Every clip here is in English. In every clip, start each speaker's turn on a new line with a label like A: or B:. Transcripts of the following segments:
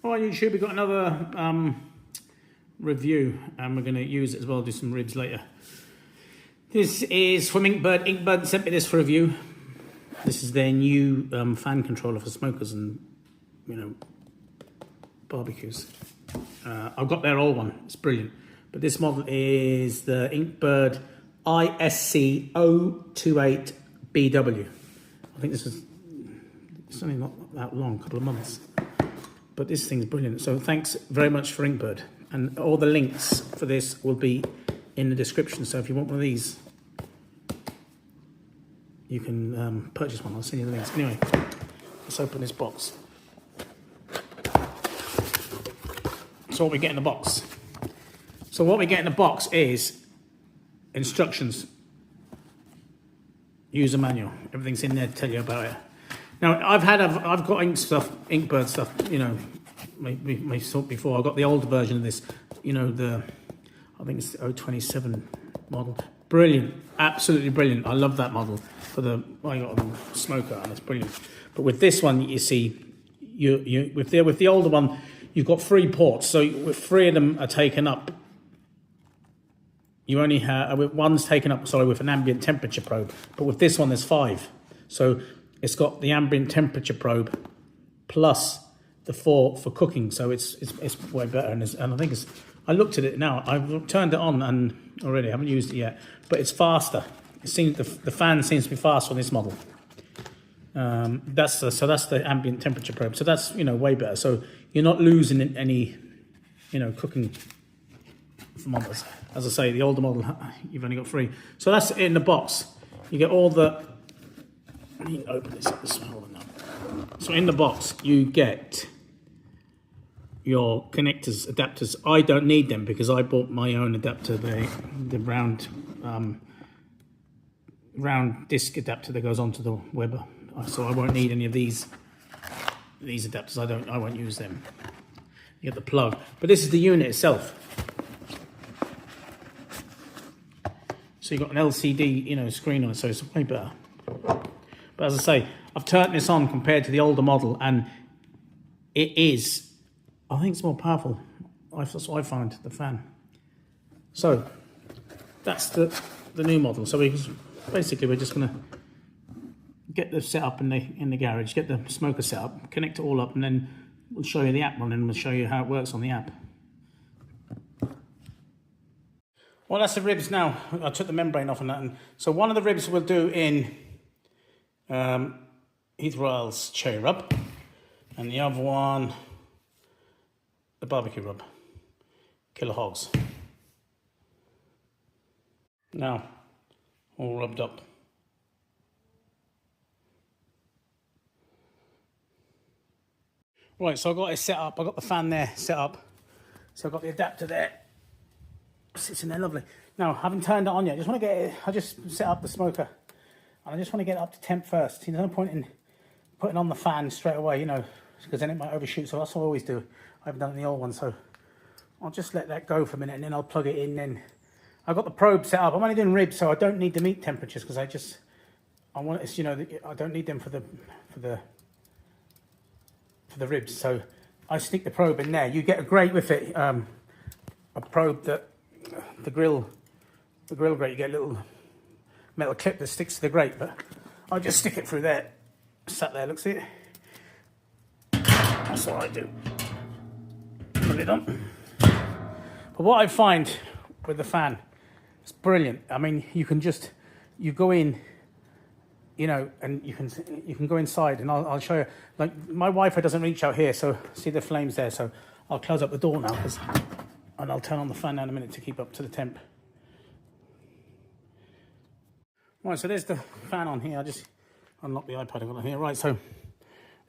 A: All right, YouTube, we've got another review, and we're going to use it as well, do some ribs later. This is from INKBIRD. INKBIRD sent me this for review. This is their new fan controller for smokers and, you know, barbecues. I've got their old one. It's brilliant. But this model is the INKBIRD ISC-028-BW. I think it's only not that long, a couple of months. But this thing's brilliant. So thanks very much for INKBIRD. And all the links for this will be in the description. So if you want one of these, you can purchase one. I'll send you the links. Anyway, let's open this box. So what we get in the box. So what we get in the box is instructions. User manual. Everything's in there to tell you about it. Now I've got INKBIRD stuff, you know, we saw it before. I've got the older version of this, you know, I think it's the 027 model. Brilliant, absolutely brilliant. I love that model for I got a smoker, and it's brilliant. But with this one, you see, with the older one, you've got 3 ports. So with 3 of them are taken up, you only have one's taken up, sorry, with an ambient temperature probe. But with this one, there's 5. So it's got the ambient temperature probe plus the 4 for cooking. So it's way better. And I think I looked at it now. I've turned it on and already I haven't used it yet, but it's faster. It seems the fan seems to be faster on this model. That's the ambient temperature probe. So that's, you know, way better. So you're not losing any, you know, cooking from others. As I say, the older model, you've only got 3. So that's it in the box. You get all the. Let me open this up. So in the box, you get your connectors, adapters. I don't need them because I bought my own adapter, the round disc adapter that goes onto the Weber. So I won't need any of these adapters. I won't use them. You get the plug, but this is the unit itself. So you've got an LCD, you know, screen on it, so it's way better. But as I say, I've turned this on compared to the older model, and it is, I think it's more powerful. That's what I find, the fan. So that's the new model. So we're just going to get the setup in the garage, get the smoker set up, connect it all up, and then we'll show you the app running, and we'll show you how it works on the app. Well, that's the ribs now. I took the membrane off on that. And so one of the ribs we'll do in Heath Royal's cherry rub, and the other one, the barbecue rub, killer hogs. Now, all rubbed up. Right, so I've got it set up. I've got the fan there set up. So I've got the adapter there. Sits in there lovely. Now, I haven't turned it on yet. I just set up the smoker. And I just want to get it up to temp first. There's no point in putting on the fan straight away, you know, because then it might overshoot. So that's what I always do. I haven't done it in the old one, so I'll just let that go for a minute, and then I'll plug it in. Then I've got the probe set up. I'm only doing ribs, so I don't need the meat temperatures because I want it, you know, I don't need them for the ribs. So I stick the probe in there. You get a grate with it, a probe that the grill grate. You get a little metal clip that sticks to the grate, but I'll just stick it through there. Sat there, look, see it? That's what I do. Put it on. But what I find with the fan, it's brilliant. I mean, you go in, you know, and you can go inside, and I'll show you. Like, my Wi-Fi doesn't reach out here, so see the flames there. So I'll close up the door now, and I'll turn on the fan in a minute to keep up to the temp. Right, so there's the fan on here. I just unlock the iPad I've got on here. Right, so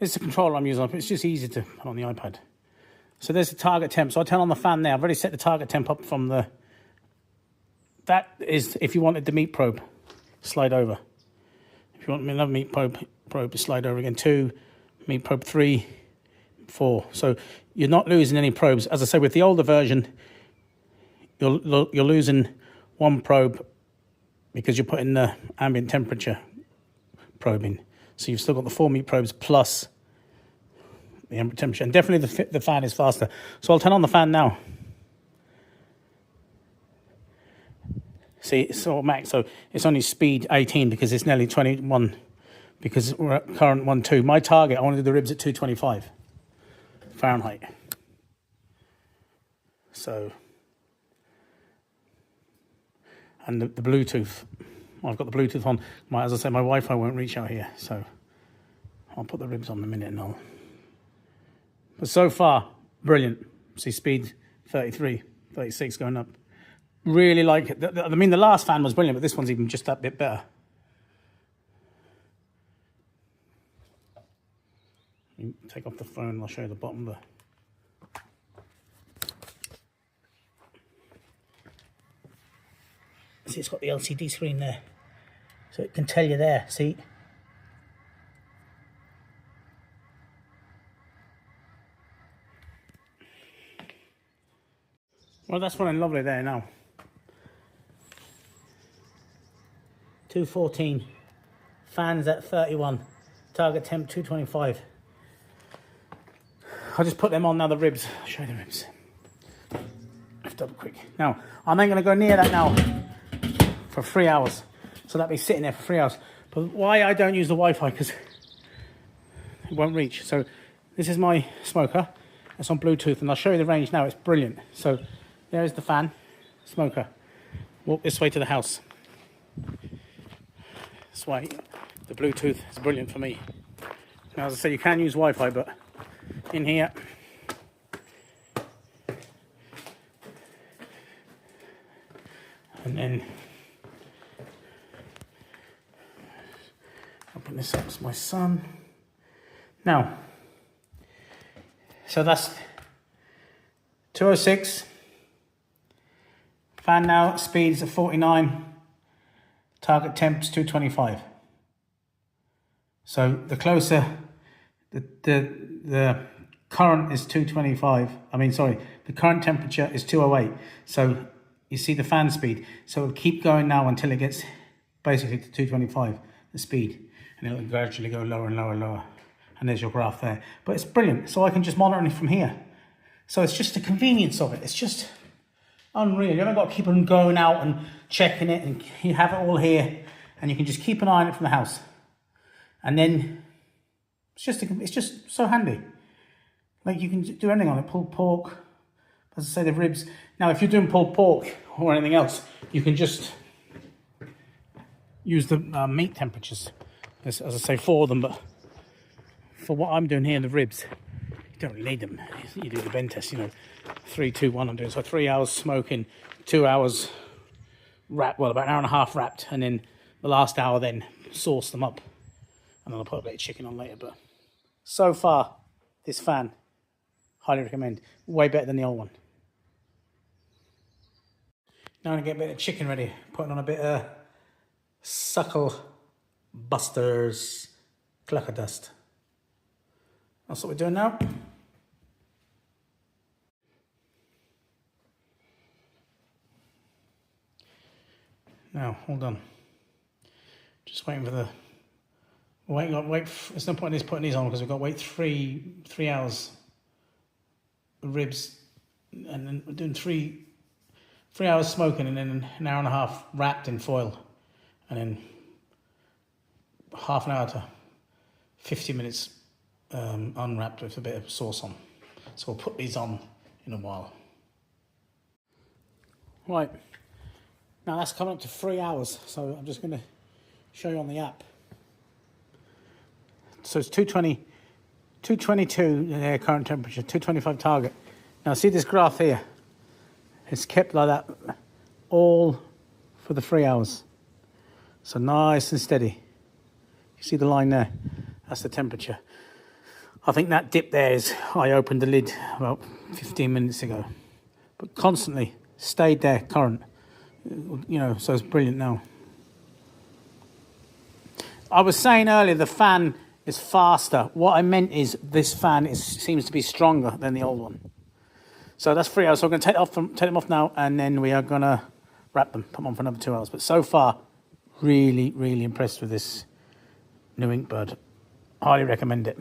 A: this is the controller I'm using. It's just easy to put on the iPad. So there's the target temp. So I turn on the fan there. I've already set the target temp up from the... That is if you wanted the meat probe, slide over. If you want another meat probe to slide over again. 2, meat probe 3, 4. So you're not losing any probes. As I say, with the older version, you're losing 1 probe because you're putting the ambient temperature probe in. So you've still got the 4 meat probes plus the ambient temperature. And definitely the fan is faster. So I'll turn on the fan now. See, it's automatic, so it's only speed 18 because it's nearly 21 because we're at current 1.2. My target, I want to do the ribs at 225 Fahrenheit. So, and the Bluetooth, I've got the Bluetooth on. As I say, my Wi-Fi won't reach out here, so I'll put the ribs on in a minute and all. But so far, brilliant. See, speed 33, 36 going up. Really like it. I mean, the last fan was brilliant, but this one's even just that bit better. Take off the phone and I'll show you the bottom there. See, it's got the LCD screen there. So it can tell you there, see? Well, that's running lovely there now. 214, fans at 31, target temp 225. I'll just put them on now, the ribs. I'll show you the ribs. Double quick. Now, I'm then going to go near that now for 3 hours. So that'll be sitting there for 3 hours. But why I don't use the Wi-Fi, because it won't reach. So this is my smoker. It's on Bluetooth, and I'll show you the range now. It's brilliant. So there's the fan, smoker. Walk this way to the house. That's why the Bluetooth is brilliant for me. Now, as I say, you can use Wi-Fi, but in here, and then I'll put this up to my son. Now, so that's 206. Fan now, speeds at 49. Target temps 225. So the closer, the current is 225. The current temperature is 208. So you see the fan speed. So it'll keep going now until it gets basically to 225, the speed. And it'll gradually go lower and lower and lower. And there's your graph there. But it's brilliant. So I can just monitor it from here. So it's just the convenience of it. It's just unreal. You haven't got to keep on going out and checking it, and you have it all here, and you can just keep an eye on it from the house. And then it's just so handy. Like, you can do anything on it. Pulled pork, as I say, the ribs. Now, if you're doing pulled pork or anything else, you can just use the meat temperatures, as I say, for them. But for what I'm doing here, the ribs, you don't need them. You do the bend test, 3, 2, 1 I'm doing. So 3 hours smoking, 2 hours wrapped, well, about an hour and a half wrapped, and then the last hour then sauce them up. And then I'll put a bit of chicken on later. But so far, this fan, highly recommend. Way better than the old one. Now I'm going to get a bit of chicken ready. Putting on a bit of Suckle Busters Clucker Dust. That's what we're doing now. Now, hold on. Just waiting for the... Wait. There's no point in putting these on because we've got to wait three hours. The ribs, and then we're doing three hours smoking, and then an hour and a half wrapped in foil, and then half an hour to 50 minutes unwrapped with a bit of sauce on. So we'll put these on in a while. Right. Now that's coming up to 3 hours, so I'm just going to show you on the app. So it's 222 current temperature, 225 target. Now see this graph here? It's kept like that all for the 3 hours. So nice and steady. You see the line there? That's the temperature. I think that dip there is, I opened the lid about 15 minutes ago. But constantly stayed there, current. So it's brilliant now. I was saying earlier the fan is faster. What I meant is this fan seems to be stronger than the old one. So that's 3 hours. So I'm going to take them off now, and then we are going to wrap them, put them on for another 2 hours. But so far, really, really impressed with this new INKBIRD. Highly recommend it.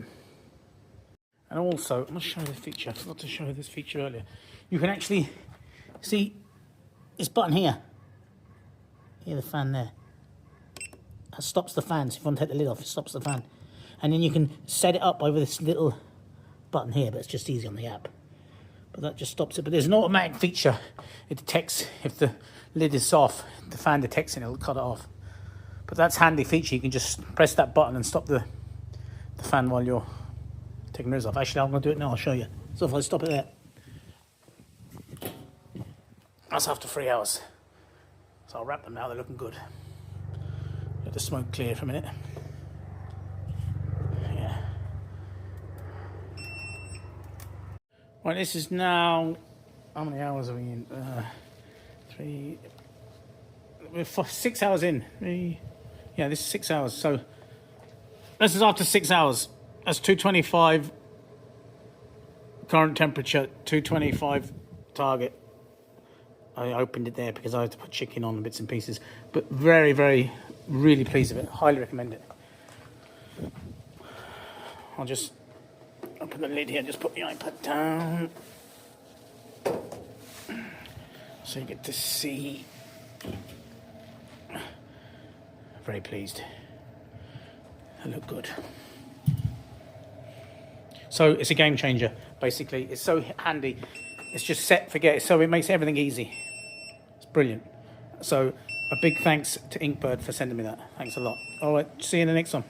A: And also, I'm going to show you the feature. I forgot to show you this feature earlier. You can actually see this button here. Hear the fan there. That stops the fan. So if you want to take the lid off, it stops the fan. And then you can set it up over this little button here, but it's just easy on the app. But that just stops it. But there's an automatic feature. It detects if the lid is off, the fan detects it and it'll cut it off. But that's a handy feature. You can just press that button and stop the fan while you're taking the lid off. Actually, I'm going to do it now. I'll show you. So if I stop it there. That's after 3 hours. So I'll wrap them now. They're looking good. Let the smoke clear for a minute. Yeah. Right, this is now, how many hours are we in? 3, we're 6 hours in. Yeah, this is 6 hours. So this is after 6 hours. That's 225 current temperature, 225 target. I opened it there because I had to put chicken on bits and pieces. But very, very, really pleased with it. Highly recommend it. I'll just open the lid here, just put the iPad down. So you get to see. Very pleased. They look good. So it's a game changer, basically. It's so handy. It's just set, forget it. So it makes everything easy. It's brilliant. So a big thanks to INKBIRD for sending me that. Thanks a lot. All right, see you in the next one.